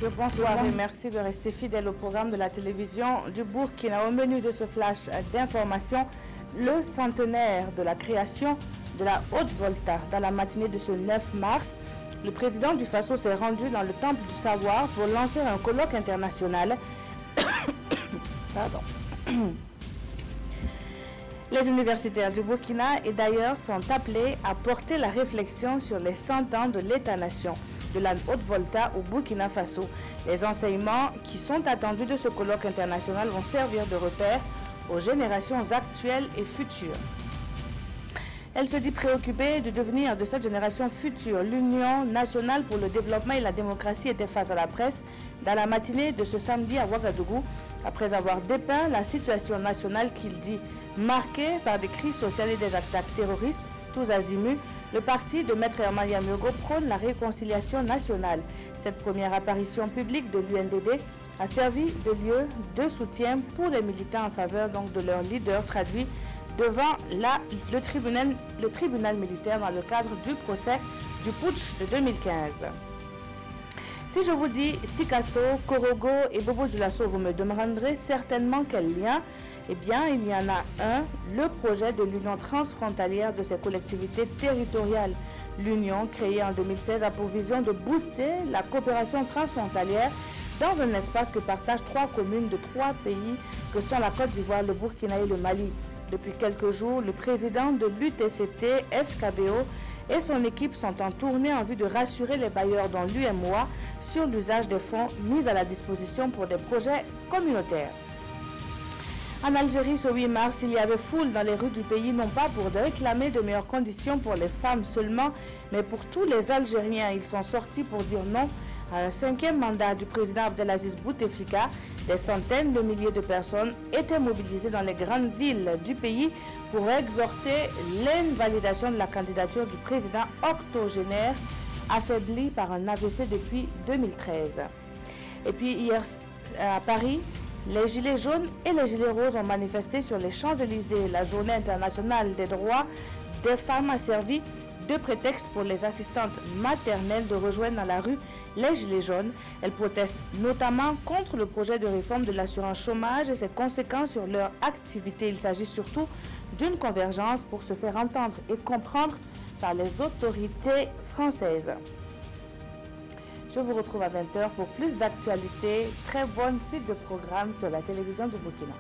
Monsieur, bonsoir et merci de rester fidèle au programme de la télévision du Burkina. Au menu de ce flash d'information, le centenaire de la création de la Haute-Volta. Dans la matinée de ce 9 mars, le président du Faso s'est rendu dans le Temple du Savoir pour lancer un colloque international. Pardon. Les universitaires du Burkina et d'ailleurs sont appelés à porter la réflexion sur les 100 ans de l'État-nation de la Haute-Volta au Burkina Faso. Les enseignements qui sont attendus de ce colloque international vont servir de repère aux générations actuelles et futures. Elle se dit préoccupée du devenir de cette génération future. L'Union nationale pour le développement et la démocratie était face à la presse dans la matinée de ce samedi à Ouagadougou, après avoir dépeint la situation nationale qu'il dit marquée par des crises sociales et des attaques terroristes tous azimuts. Le parti de Maître Herman Yamugo prône la réconciliation nationale. Cette première apparition publique de l'UNDD a servi de lieu de soutien pour les militants en faveur donc de leur leader traduit devant le tribunal militaire dans le cadre du procès du putsch de 2015. Si je vous dis Sikasso, Korogo et Bobo Dioulasso, vous me demanderez certainement quel lien. Eh bien, il y en a un, le projet de l'Union transfrontalière de ces collectivités territoriales. L'Union, créée en 2016, a pour vision de booster la coopération transfrontalière dans un espace que partagent 3 communes de 3 pays que sont la Côte d'Ivoire, le Burkina et le Mali. Depuis quelques jours, le président de l'UTCT, SKBO, et son équipe sont en tournée en vue de rassurer les bailleurs dont l'UMOA sur l'usage des fonds mis à la disposition pour des projets communautaires. En Algérie, ce 8 mars, il y avait foule dans les rues du pays, non pas pour réclamer de meilleures conditions pour les femmes seulement, mais pour tous les Algériens. Ils sont sortis pour dire non à un 5e mandat du président Abdelaziz Bouteflika. Des centaines de milliers de personnes étaient mobilisées dans les grandes villes du pays pour exhorter l'invalidation de la candidature du président octogénaire, affaibli par un AVC depuis 2013. Et puis hier à Paris, les gilets jaunes et les gilets roses ont manifesté sur les Champs-Élysées. La journée internationale des droits des femmes a servi de prétexte pour les assistantes maternelles de rejoindre dans la rue les gilets jaunes. Elles protestent notamment contre le projet de réforme de l'assurance chômage et ses conséquences sur leur activité. Il s'agit surtout d'une convergence pour se faire entendre et comprendre par les autorités françaises. Je vous retrouve à 20 h pour plus d'actualités. Très bonne suite de programmes sur la télévision du Burkina.